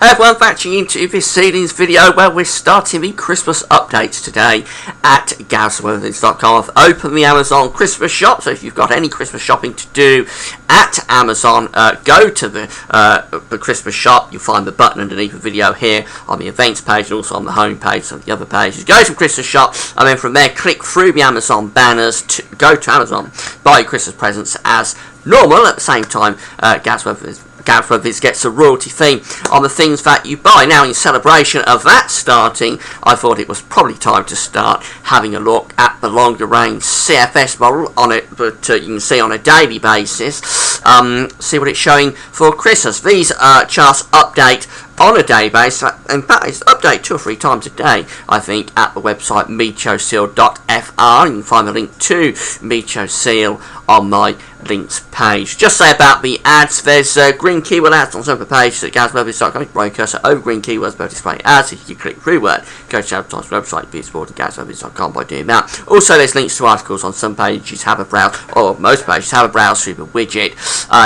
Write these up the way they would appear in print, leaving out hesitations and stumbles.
Hey everyone, back into this evening's video where we're starting the Christmas updates today at GarethWeatherVids.com. I've opened the Amazon Christmas shop, so if you've got any Christmas shopping to do at Amazon, go to the Christmas shop. You'll find the button underneath the video here on the events page and also on the home page, so the other pages. Go to the Christmas shop and then from there click through the Amazon banners to go to Amazon, buy your Christmas presents as normal. At the same time, Gareth Weathervids gets a royalty fee on the things that you buy. Now, in celebration of that starting, I thought it was probably time to start having a look at the longer range CFS model on it, but you can see on a daily basis, see what it's showing for Christmas. These charts update on a day basis. In fact, it's updated 2 or 3 times a day, I think, at the website meteoseal.fr. You can find the link to Meteoseal on my links page. Just say about the ads, there's green keyword ads on some of the pages at GarethWeathervids.com. Right cursor over green keywords, both display ads. If you click through word, go to Advertise's website, be supported at GarethWeathervids.com by doing that. Also, there's links to articles on some pages. Have a browse, or most pages, have a browse through the widget.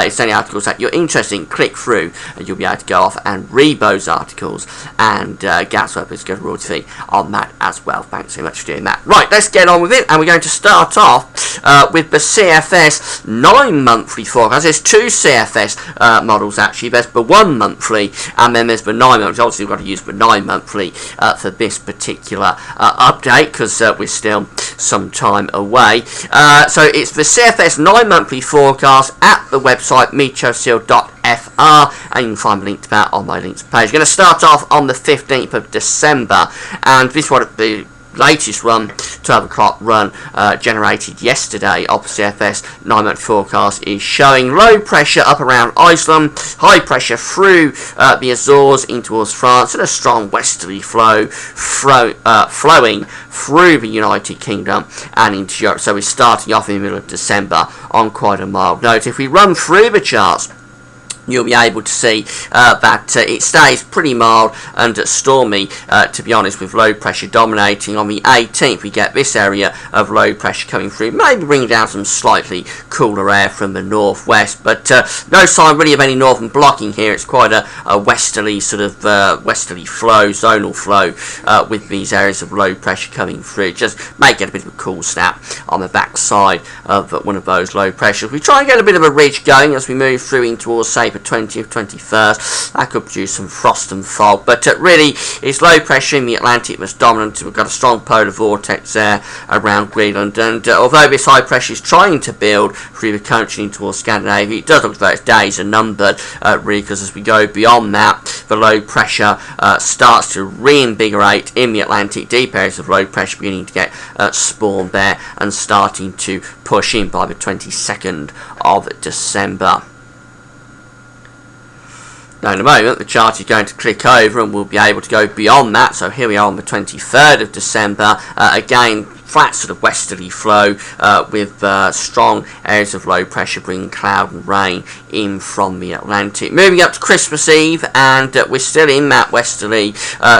It's any articles that you're interested in, click through, and you'll be able to go off and read those articles, and Gareth Weathervids get a royalty fee on that as well. Thanks so much for doing that. Right, let's get on with it, and we're going to start off with the CFS 9-monthly forecast. There's 2 CFS models actually. There's the 1 monthly, and then there's the 9 monthly. Obviously, we've got to use the 9 monthly for this particular update because we're still some time away. So it's the CFS 9 monthly forecast at the website meteoseal.fr, and you can find the link to that on my links page. We're going to start off on the 15th of December, and this one the latest run, 12 o'clock run, generated yesterday of the CFS 9-month forecast is showing low pressure up around Iceland, high pressure through the Azores in towards France, and a strong westerly flow flowing through the United Kingdom and into Europe. So we're starting off in the middle of December on quite a mild note. If we run through the charts, you'll be able to see that it stays pretty mild and stormy, to be honest, with low pressure dominating. On the 18th, we get this area of low pressure coming through, maybe bringing down some slightly cooler air from the northwest, but no sign really of any northern blocking here. It's quite a westerly sort of westerly flow, zonal flow, with these areas of low pressure coming through. Just may get a bit of a cool snap on the backside of one of those low pressures. We try and get a bit of a ridge going as we move through in towards, say, 20th, 21st. That could produce some frost and fog, but really it's low pressure in the Atlantic that's dominant. We've got a strong polar vortex there around Greenland, and although this high pressure is trying to build through the country into towards Scandinavia, it does look like its days are numbered, really, because as we go beyond that, the low pressure starts to reinvigorate in the Atlantic. Deep areas of low pressure beginning to get spawned there and starting to push in by the 22nd of December. Now in a moment the chart is going to click over and we'll be able to go beyond that. So here we are on the 23rd of December, again flat sort of westerly flow with strong areas of low pressure bringing cloud and rain in from the Atlantic. Moving up to Christmas Eve, and we're still in that westerly,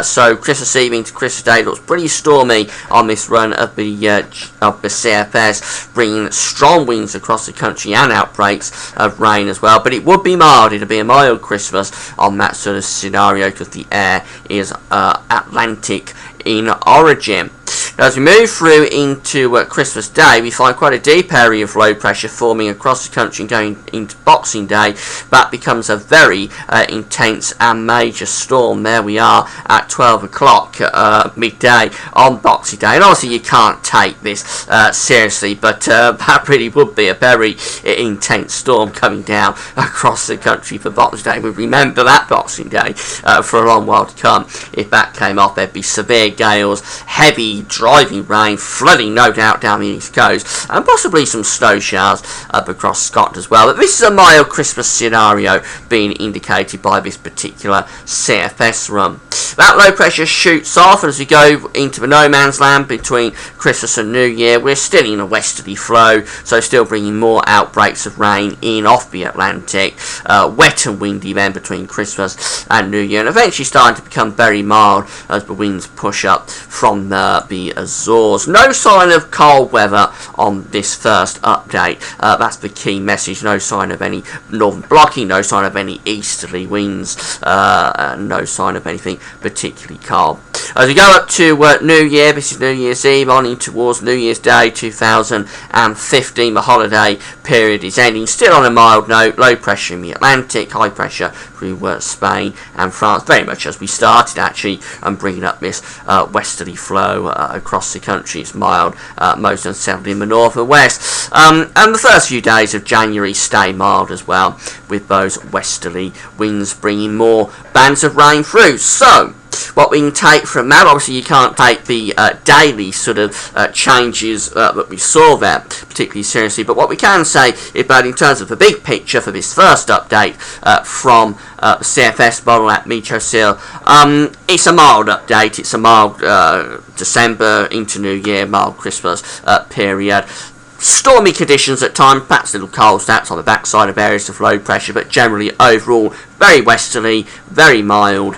so Christmas Eve into Christmas Day looks pretty stormy on this run of the CFS, bringing strong winds across the country and outbreaks of rain as well, but it would be mild. It'll be a mild Christmas on that sort of scenario because the air is Atlantic in origin. Now, as we move through into Christmas Day, we find quite a deep area of low pressure forming across the country and going into Boxing Day. That becomes a very intense and major storm. There we are at 12 o'clock midday on Boxing Day. And obviously you can't take this seriously, but that really would be a very intense storm coming down across the country for Boxing Day. We remember that Boxing Day for a long while to come. If that came off, there'd be severe gales, heavy driving rain, flooding no doubt down the east coast, and possibly some snow showers up across Scotland as well. But this is a mild Christmas scenario being indicated by this particular CFS run. That low pressure shoots off, and as we go into the no man's land between Christmas and New Year, we're still in a westerly flow, so still bringing more outbreaks of rain in off the Atlantic. Wet and windy then between Christmas and New Year, and eventually starting to become very mild as the winds push up from the Azores. No sign of cold weather on this first update. That's the key message. No sign of any northern blocking, no sign of any easterly winds, no sign of anything particularly cold. As we go up to New Year, this is New Year's Eve, on in towards New Year's Day 2015. The holiday period is ending, still on a mild note. Low pressure in the Atlantic, high pressure through Spain and France, very much as we started actually, and bringing up this westerly flow across the country. It's mild, most unsettled in the north and west. And the first few days of January stay mild as well, with those westerly winds bringing more bands of rain through. So, what we can take from that, obviously you can't take the daily sort of changes that we saw there particularly seriously, but what we can say is that in terms of the big picture for this first update from the CFS model at Meteosil, it's a mild update. It's a mild December into New Year, mild Christmas period. Stormy conditions at times, perhaps little cold snaps on the backside of areas of low pressure, but generally overall very westerly, very mild.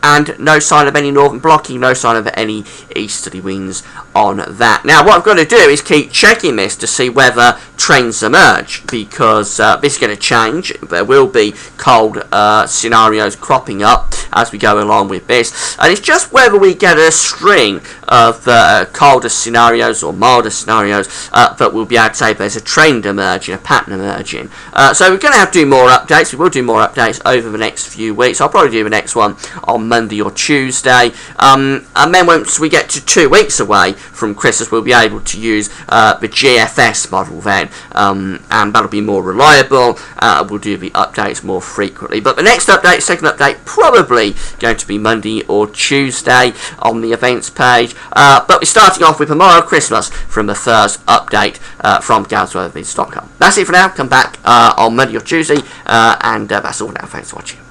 And no sign of any northern blocking, no sign of any easterly winds on that. Now, what I've got to do is keep checking this to see whether trends emerge, because this is going to change. There will be cold scenarios cropping up as we go along with this, and it's just whether we get a string of colder scenarios or milder scenarios that we'll be able to say there's a trend emerging, a pattern emerging. So we're going to have to do more updates. We will do more updates over the next few weeks. I'll probably do the next one on Monday or Tuesday, and then once we get to 2 weeks away from Christmas, we'll be able to use the GFS model then, and that'll be more reliable. We'll do the updates more frequently, but the next update, second update, probably going to be Monday or Tuesday on the events page, but we're starting off with Tomorrow Christmas from the first update from GavsWeatherVids.com. That's it for now. Come back on Monday or Tuesday, and that's all for now. Thanks for watching.